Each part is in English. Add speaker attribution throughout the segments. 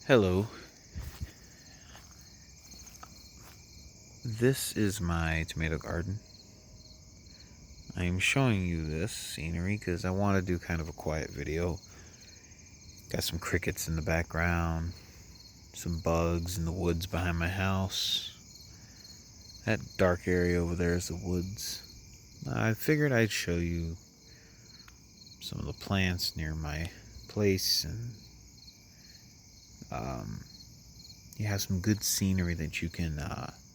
Speaker 1: Hello, this is my tomato garden. I am showing you this scenery because I want to do kind of a quiet video. Got some crickets in the background, some bugs in the woods behind my house. That dark area over there is the woods. I figured I'd show you some of the plants near my place, and you have some good scenery that you can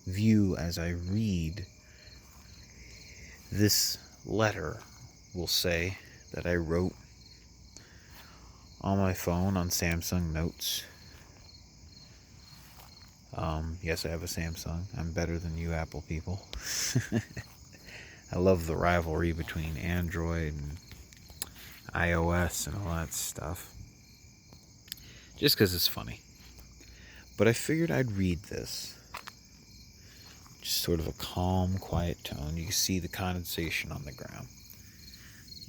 Speaker 1: view as I read this letter, we'll say, that I wrote on my phone on Samsung Notes. Yes, I have a Samsung. I'm better than you Apple people. I love the rivalry between Android and iOS and all that stuff. Just because it's funny. But I figured I'd read this. Just sort of a calm, quiet tone. You can see the condensation on the ground.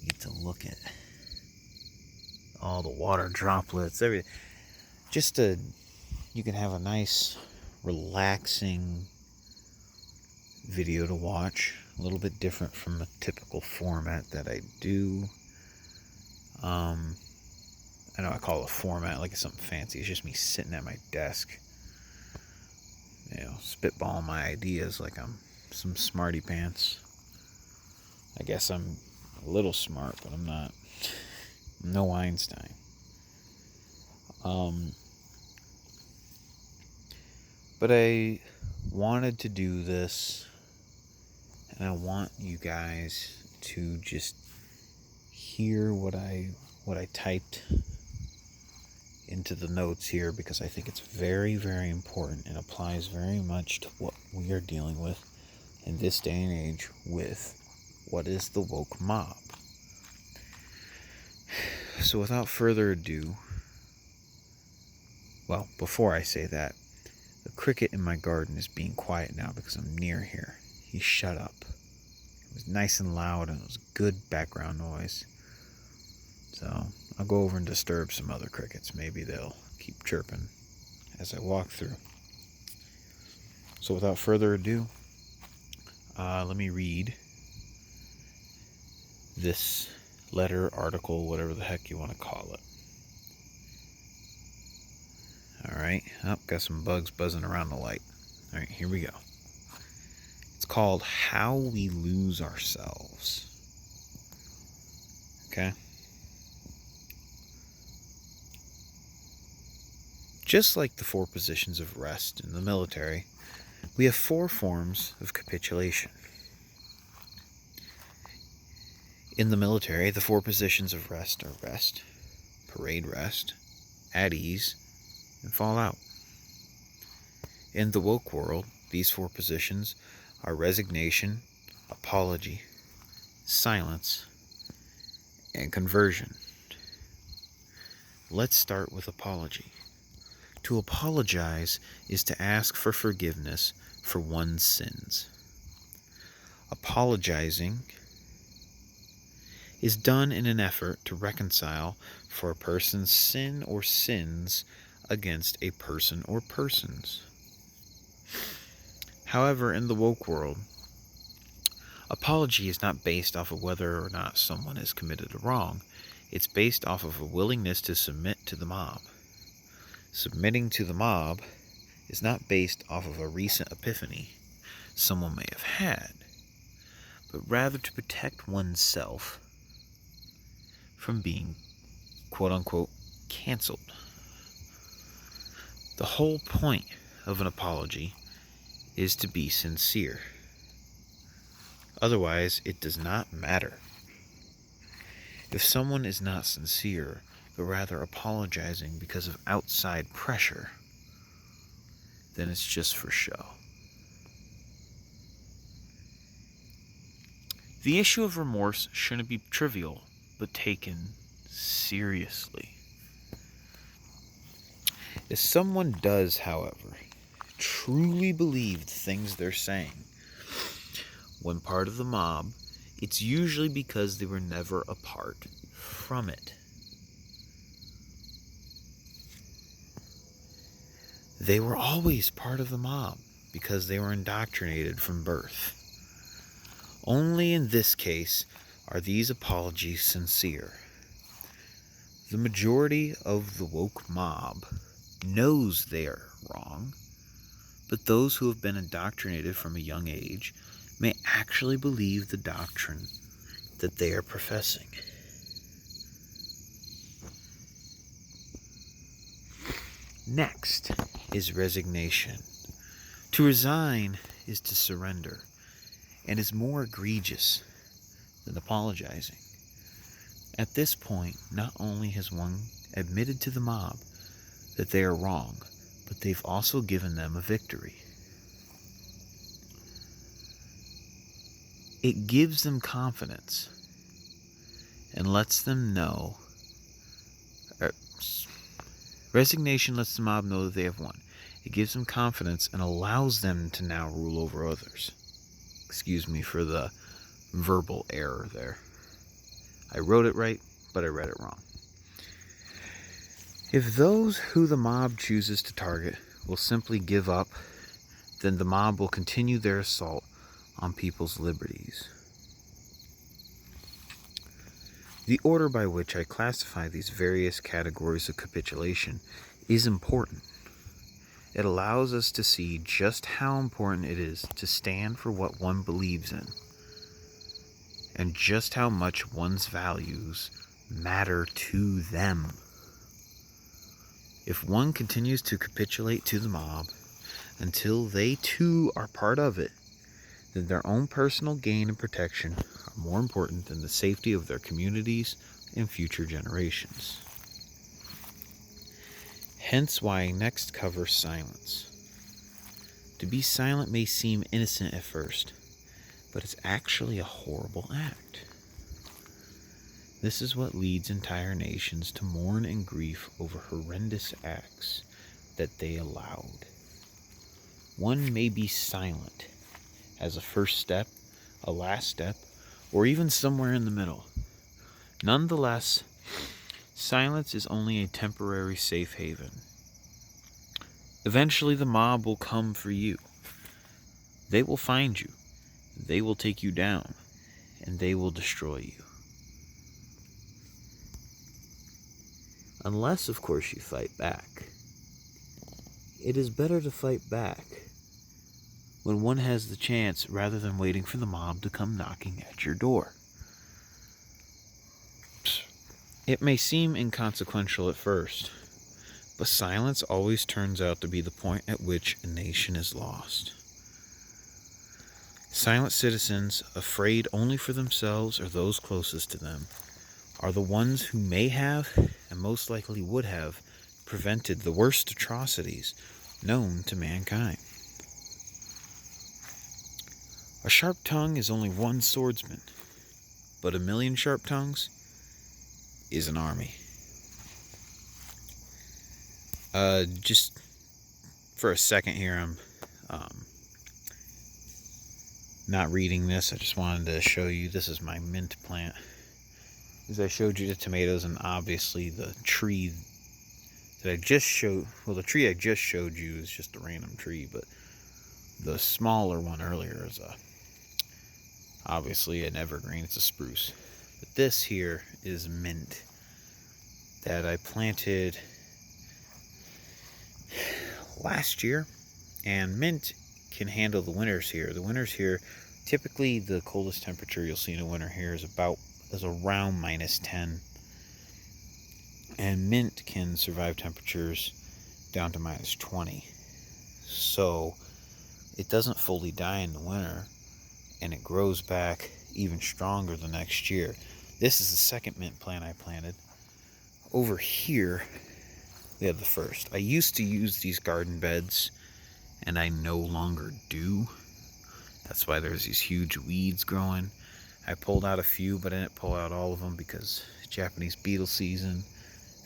Speaker 1: You get to look at all the water droplets, everything. You can have a nice, relaxing video to watch. A little bit different from a typical format that I do. I know I call it a format like it's something fancy. It's just me sitting at my desk, spitballing my ideas like I'm some smarty pants. I guess I'm a little smart, but I'm not. I'm no Einstein. But I wanted to do this, and I want you guys to just hear what I typed into the notes here, because I think it's very, very important and applies very much to what we are dealing with in this day and age with what is the woke mob. So without further ado, well, before I say that, the cricket in my garden is being quiet now because I'm near here. He shut up. It was nice and loud, and it was good background noise. So I'll go over and disturb some other crickets. Maybe they'll keep chirping as I walk through. So without further ado, let me read this letter, article, whatever the heck you want to call it. Alright, got some bugs buzzing around the light. Alright, here we go. It's called How We Lose Ourselves. Okay? Just like the 4 positions of rest in the military, we have 4 forms of capitulation. In the military, the 4 positions of rest are rest, parade rest, at ease, and fall out. In the woke world, these 4 positions are resignation, apology, silence, and conversion. Let's start with apology. To apologize is to ask for forgiveness for one's sins. Apologizing is done in an effort to reconcile for a person's sin or sins against a person or persons. However, in the woke world, apology is not based off of whether or not someone has committed a wrong. It's based off of a willingness to submit to the mob. Submitting to the mob is not based off of a recent epiphany someone may have had, but rather to protect oneself from being, quote-unquote, canceled. The whole point of an apology is to be sincere. Otherwise, it does not matter. If someone is not sincere, but rather apologizing because of outside pressure, then it's just for show. The issue of remorse shouldn't be trivial, but taken seriously. If someone does, however, truly believe the things they're saying when part of the mob, it's usually because they were never a part from it. They were always part of the mob because they were indoctrinated from birth. Only in this case are these apologies sincere. The majority of the woke mob knows they are wrong, but those who have been indoctrinated from a young age may actually believe the doctrine that they are professing. Next is resignation. To resign is to surrender, and is more egregious than apologizing. At this point, not only has one admitted to the mob that they are wrong, but they've also given them a victory. It gives them confidence and lets them know. Resignation lets the mob know that they have won. It gives them confidence and allows them to now rule over others. Excuse me for the verbal error there. I wrote it right, but I read it wrong. If those who the mob chooses to target will simply give up, then the mob will continue their assault on people's liberties. The order by which I classify these various categories of capitulation is important. It allows us to see just how important it is to stand for what one believes in, and just how much one's values matter to them. If one continues to capitulate to the mob until they too are part of it, then their own personal gain and protection are more important than the safety of their communities and future generations. Hence why I next cover silence. To be silent may seem innocent at first, but it's actually a horrible act. This is what leads entire nations to mourn and grief over horrendous acts that they allowed. One may be silent as a first step, a last step, or even somewhere in the middle. Nonetheless, silence is only a temporary safe haven. Eventually the mob will come for you. They will find you. They will take you down, and they will destroy you. Unless, of course, you fight back. It is better to fight back when one has the chance rather than waiting for the mob to come knocking at your door. It may seem inconsequential at first, but silence always turns out to be the point at which a nation is lost. Silent citizens, afraid only for themselves or those closest to them, are the ones who may have, and most likely would have, prevented the worst atrocities known to mankind. A sharp tongue is only one swordsman, but a million sharp tongues is an army. Just for a second here, I'm not reading this. I just wanted to show you, this is my mint plant. As I showed you the tomatoes, and obviously the tree that I just showed, well, the tree I just showed you is just a random tree, but the smaller one earlier is obviously an evergreen. It's a spruce. But this here is mint that I planted last year, and mint can handle the winters here. The winters here, typically the coldest temperature you'll see in a winter here is around -10, and mint can survive temperatures down to -20. So it doesn't fully die in the winter, and it grows back even stronger the next year. This is the second mint plant I planted. Over here we have the first. I used to use these garden beds, and I no longer do. That's why there's these huge weeds growing. I pulled out a few, but I didn't pull out all of them because Japanese beetle season.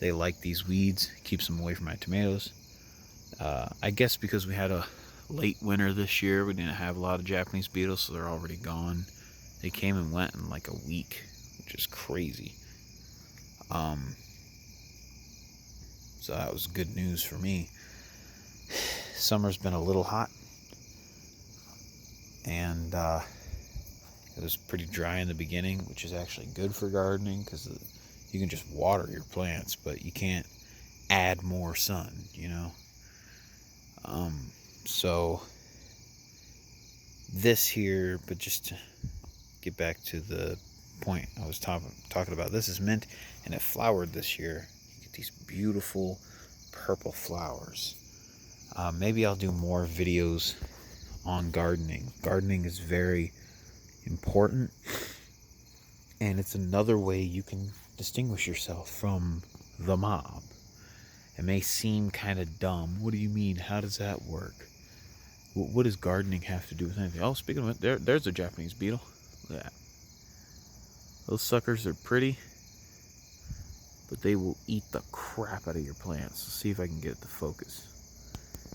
Speaker 1: They like these weeds. Keeps them away from my tomatoes. I guess because we had a late winter this year, we didn't have a lot of Japanese beetles, so they're already gone. They came and went in like a week, which is crazy. So that was good news for me. Summer's been a little hot, and it was pretty dry in the beginning, which is actually good for gardening because you can just water your plants, but you can't add more sun, you know. So this here, but just to get back to the point I was talking about, this is mint, and it flowered this year. You get these beautiful purple flowers. Maybe I'll do more videos on gardening. Gardening is very important, and it's another way you can distinguish yourself from the mob. It may seem kind of dumb. What do you mean? How does that work? What does gardening have to do with anything? Oh, speaking of it, there's a Japanese beetle. Look at that. Those suckers are pretty, but they will eat the crap out of your plants. Let's see if I can get it to focus.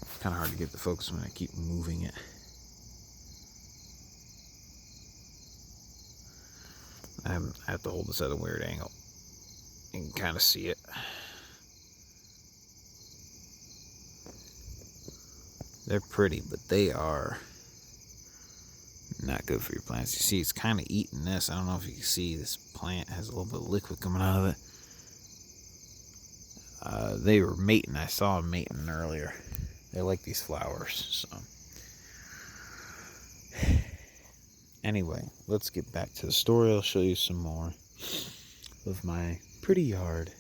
Speaker 1: It's kind of hard to get the focus when I keep moving it. I have to hold this at a weird angle. You can kind of see it. They're pretty, but they are not good for your plants. You see, it's kind of eating this. I don't know if you can see, this plant has a little bit of liquid coming out of it. They were mating. I saw them mating earlier. They like these flowers. So, anyway, let's get back to the story. I'll show you some more of my pretty yard.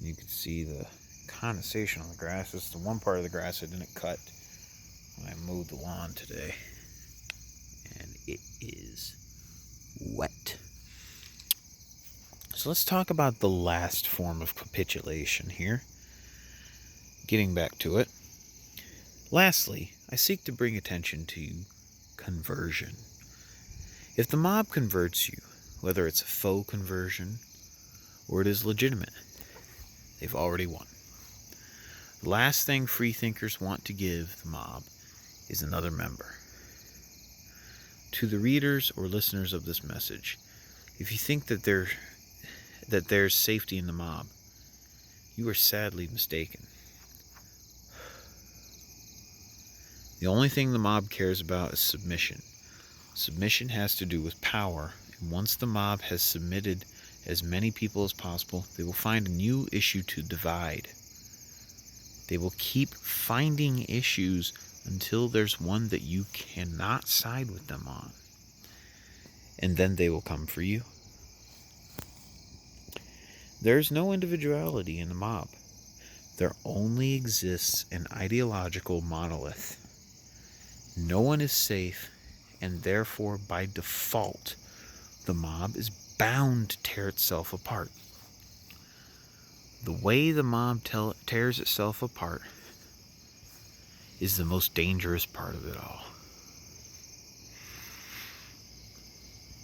Speaker 1: You can see the condensation on the grass. This is the one part of the grass I didn't cut when I mowed the lawn today. And it is wet. So let's talk about the last form of capitulation here. Getting back to it. Lastly, I seek to bring attention to conversion. If the mob converts you, whether it's a faux conversion or it is legitimate, they've already won. The last thing free thinkers want to give the mob is another member. To the readers or listeners of this message, if you think that there's safety in the mob, you are sadly mistaken. The only thing the mob cares about is submission. Submission has to do with power, and once the mob has submitted as many people as possible, they will find a new issue to divide. They will keep finding issues until there's one that you cannot side with them on. And then they will come for you. There's no individuality in the mob. There only exists an ideological monolith. No one is safe, and therefore, by default, the mob is bound to tear itself apart. The way the mob tears itself apart is the most dangerous part of it all.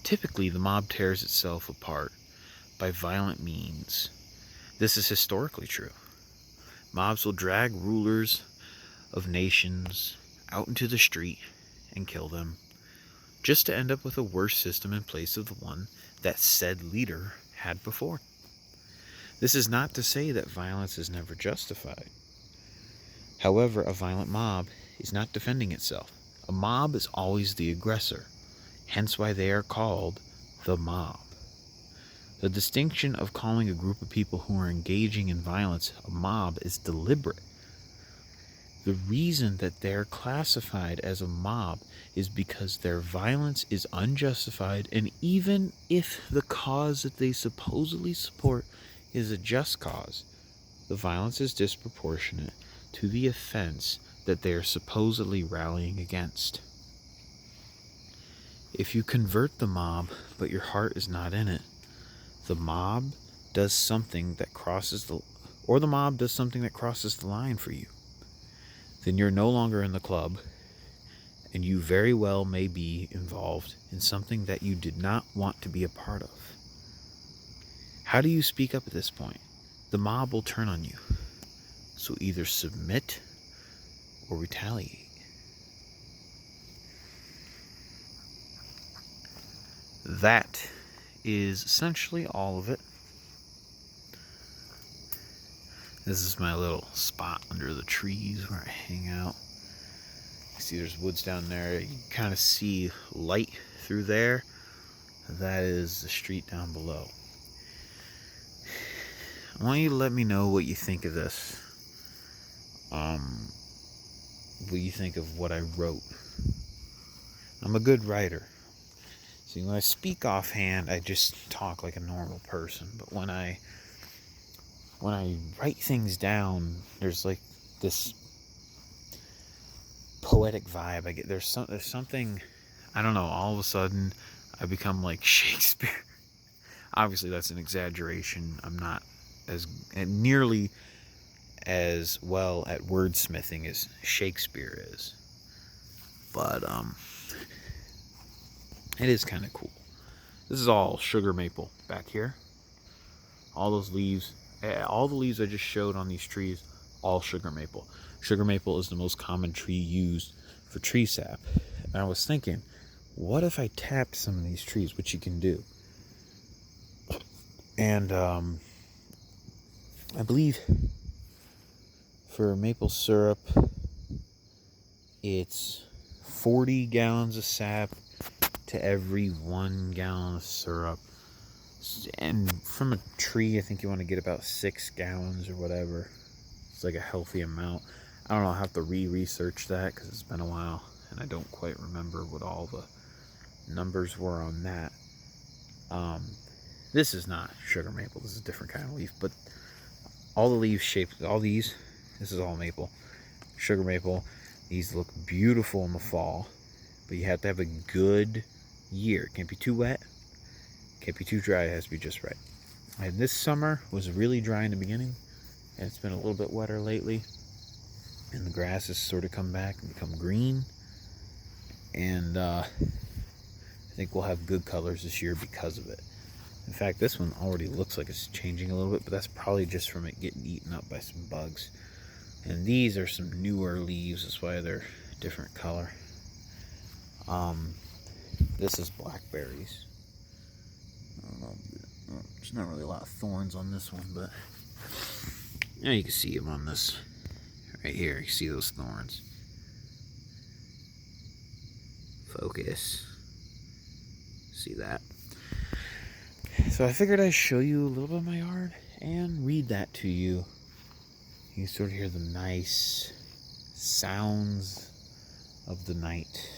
Speaker 1: Typically, the mob tears itself apart by violent means. This is historically true. Mobs will drag rulers of nations out into the street and kill them, just to end up with a worse system in place of the one that said leader had before. This is not to say that violence is never justified. However, a violent mob is not defending itself. A mob is always the aggressor, hence why they are called the mob. The distinction of calling a group of people who are engaging in violence a mob is deliberate. The reason that they're classified as a mob is because their violence is unjustified, and even if the cause that they supposedly support is a just cause, the violence is disproportionate to the offense that they are supposedly rallying against. If you convert the mob, but your heart is not in it, the mob does something that crosses the line for you. Then you're no longer in the club, and you very well may be involved in something that you did not want to be a part of. How do you speak up at this point? The mob will turn on you. So either submit or retaliate. That is essentially all of it. This is my little spot under the trees where I hang out. You see there's woods down there. You kind of see light through there. That is the street down below. I want you to let me know what you think of this. What you think of what I wrote. I'm a good writer. See, when I speak offhand, I just talk like a normal person. But when I write things down, there's like this poetic vibe I get. There's something, I don't know, all of a sudden I become like Shakespeare. Obviously that's an exaggeration. I'm not as nearly as well at wordsmithing as Shakespeare is. But it is kind of cool. This is all sugar maple back here. All those leaves, all the leaves I just showed on these trees, all sugar maple. Sugar maple is the most common tree used for tree sap. And I was thinking, what if I tapped some of these trees, which you can do. And I believe for maple syrup, it's 40 gallons of sap to every 1 gallon of syrup. And from a tree, I think you want to get about 6 gallons or whatever. It's like a healthy amount. I don't know, I'll have to re-research that because it's been a while and I don't quite remember what all the numbers were on that. This is not sugar maple, this is a different kind of leaf, but all the leaves shaped, all these, this is all maple. Sugar maple, these look beautiful in the fall, but you have to have a good year. It can't be too wet, can't be too dry, it has to be just right. And this summer was really dry in the beginning, and it's been a little bit wetter lately, and the grass has sort of come back and become green, and I think we'll have good colors this year because of it. In fact, this one already looks like it's changing a little bit, but that's probably just from it getting eaten up by some bugs. And these are some newer leaves, that's why they're a different color. This is blackberries. I don't know, there's not really a lot of thorns on this one, but yeah, you can see them on this right here. You see those thorns. Focus. See that? So I figured I'd show you a little bit of my yard and read that to you. You can sort of hear the nice sounds of the night.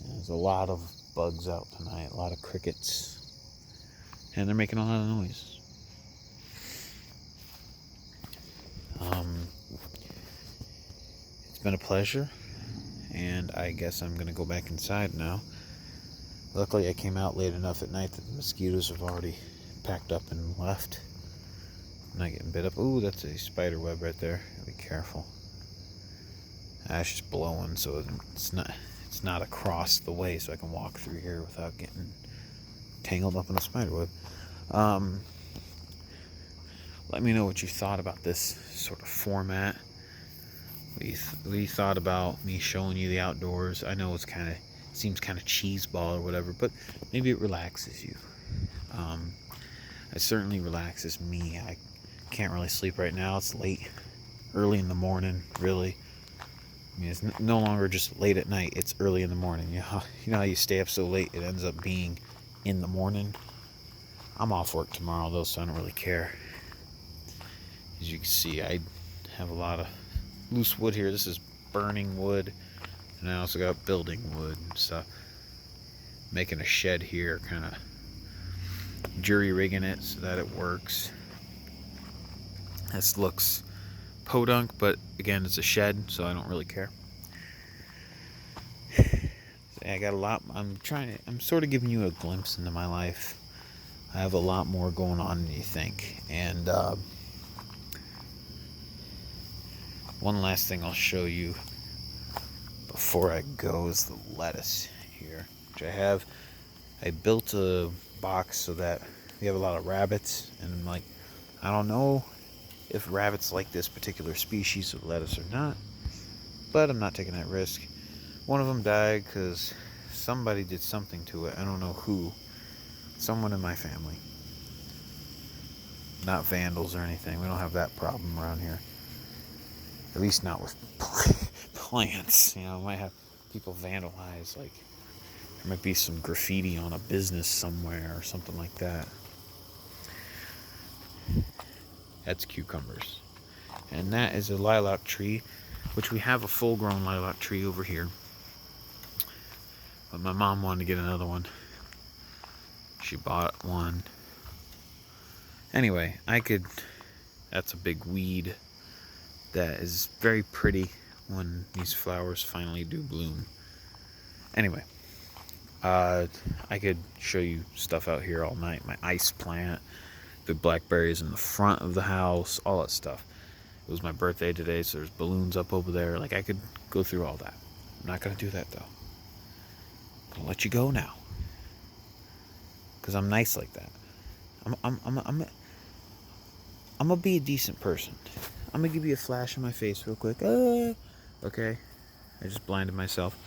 Speaker 1: There's a lot of bugs out tonight, a lot of crickets, and they're making a lot of noise. It's been a pleasure, and I guess I'm going to go back inside now. Luckily I came out late enough at night that the mosquitoes have already packed up and left. I'm not getting bit up. Ooh, that's a spider web right there. Be careful. It's just blowing, so it's not across the way, so I can walk through here without getting tangled up in a spider web. Let me know what you thought about this sort of format. What you thought about me showing you the outdoors. I know it's seems kind of cheeseball or whatever, but maybe it relaxes you. It certainly relaxes me. I can't really sleep right now. It's late, early in the morning, really. I mean, it's no longer just late at night, it's early in the morning. You know how you stay up so late, it ends up being in the morning. I'm off work tomorrow, though, so I don't really care. As you can see, I have a lot of loose wood here. This is burning wood, and I also got building wood and stuff. Making a shed here, kind of jury rigging it so that it works. This looks podunk, but again, it's a shed, so I don't really care. I got a lot. I'm sort of giving you a glimpse into my life. I have a lot more going on than you think. And one last thing I'll show you before I go is the lettuce here, which I have. I built a box so that we have a lot of rabbits, and I'm like, I don't know if rabbits like this particular species of lettuce or not, but I'm not taking that risk. One of them died because somebody did something to it. I don't know who. Someone in my family. not vandals or anything. We don't have that problem around here. At least not with plants. You know, we might have people vandalize, like, there might be some graffiti on a business somewhere or something like that. That's cucumbers. And that is a lilac tree, which we have a full-grown lilac tree over here. But my mom wanted to get another one. She bought one. Anyway, that's a big weed that is very pretty when these flowers finally do bloom. Anyway, I could show you stuff out here all night. My ice plant, the blackberries in the front of the house, all that stuff. It was my birthday today, so there's balloons up over there. Like, I could go through all that. I'm not going to do that, though. I'm going to let you go now. Because I'm nice like that. I'm going to be a decent person. I'm going to give you a flash in my face real quick. Okay. I just blinded myself.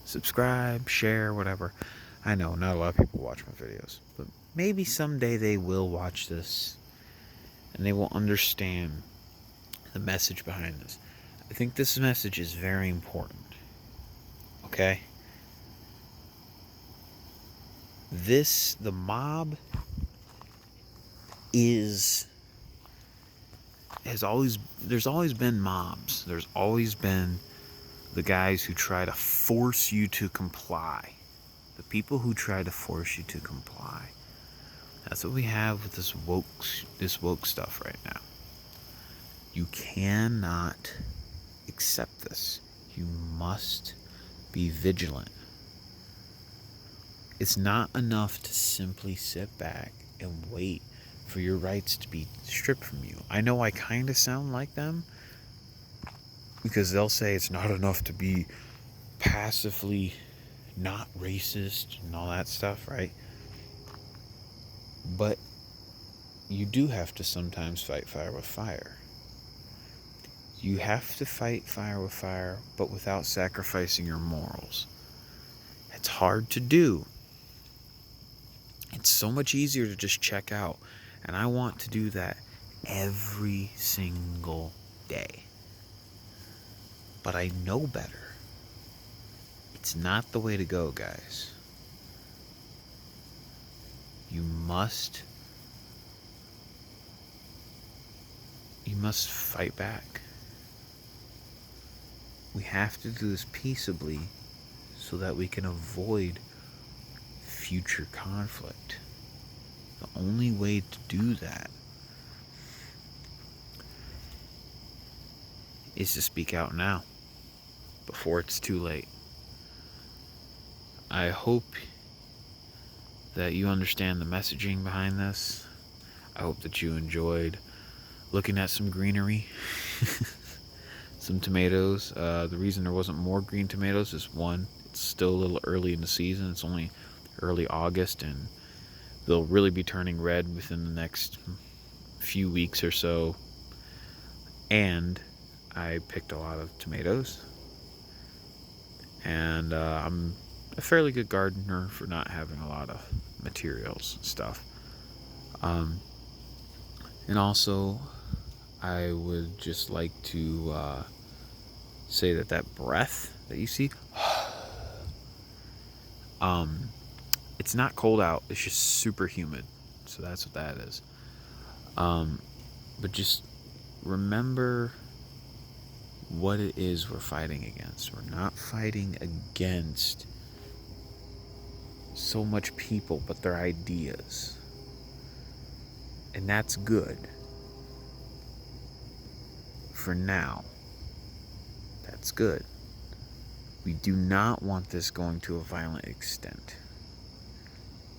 Speaker 1: Subscribe, share, whatever. I know not a lot of people watch my videos, but maybe someday they will watch this and they will understand the message behind this. I think this message is very important. Okay? The mob there's always been mobs. There's always been the guys who try to force you to comply. The people who try to force you to comply. That's what we have with this woke stuff right now. You cannot accept this. You must be vigilant. It's not enough to simply sit back and wait for your rights to be stripped from you. I know I kind of sound like them, because they'll say it's not enough to be passively not racist and all that stuff, right? But you do have to sometimes fight fire with fire. You have to fight fire with fire, but without sacrificing your morals. It's hard to do. It's so much easier to just check out. And I want to do that every single day. But I know better. It's not the way to go, guys. You must fight back. We have to do this peaceably so that we can avoid future conflict. The only way to do that is to speak out now, before it's too late. I hope that you understand the messaging behind this. I hope that you enjoyed looking at some greenery. Some tomatoes. The reason there wasn't more green tomatoes is, one, it's still a little early in the season. It's only early August, and they'll really be turning red within the next few weeks or so. And I picked a lot of tomatoes, and I'm a fairly good gardener for not having a lot of materials and stuff. And also, I would just like to say that breath that you see, it's not cold out, it's just super humid. So that's what that is. But just remember what it is we're fighting against. We're not fighting against so much people, but their ideas. And that's good. For now. That's good. We do not want this going to a violent extent.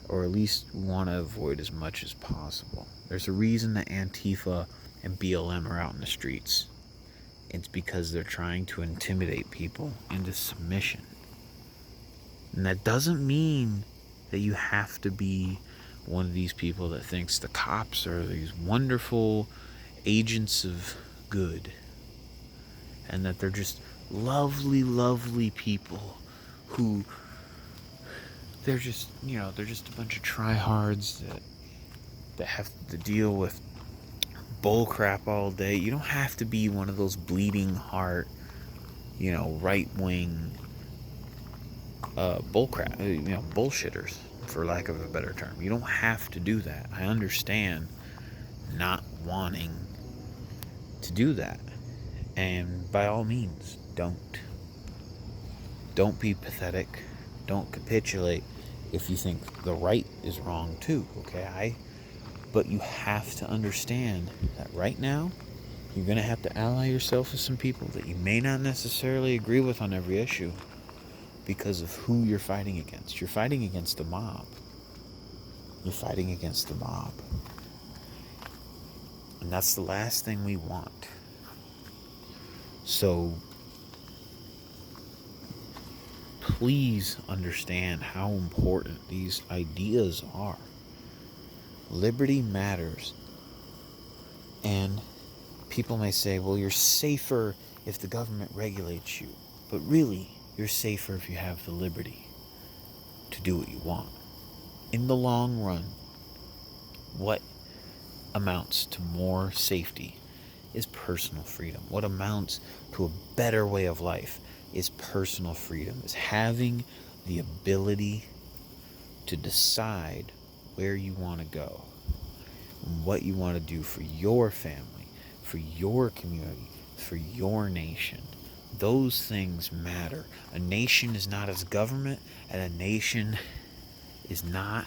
Speaker 1: Or at least we want to avoid as much as possible. There's a reason that Antifa and BLM are out in the streets. It's because they're trying to intimidate people into submission. And that doesn't mean that you have to be one of these people that thinks the cops are these wonderful agents of good. And that they're just lovely, lovely people who they're just, they're just a bunch of tryhards that have to deal with bull crap all day. You don't have to be one of those bleeding heart, right wing bull crap, bullshitters, for lack of a better term. You don't have to do that. I understand not wanting to do that, and by all means, don't be pathetic. Don't capitulate if you think the right is wrong too. Okay, but you have to understand that right now you're going to have to ally yourself with some people that you may not necessarily agree with on every issue because of who you're fighting against. You're fighting against the mob. You're fighting against the mob. And that's the last thing we want. So please understand how important these ideas are. Liberty matters. And people may say, well, you're safer if the government regulates you. But really, you're safer if you have the liberty to do what you want. In the long run, what amounts to more safety is personal freedom. What amounts to a better way of life is personal freedom, is having the ability to decide where you want to go, and what you want to do for your family, for your community, for your nation. Those things matter. A nation is not its government, and a nation is not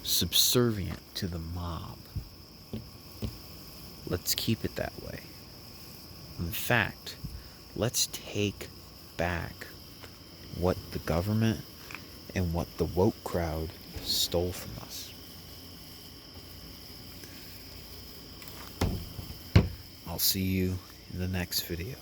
Speaker 1: subservient to the mob. Let's keep it that way. In fact, let's take back what the government and what the woke crowd stole from us. I'll see you in the next video.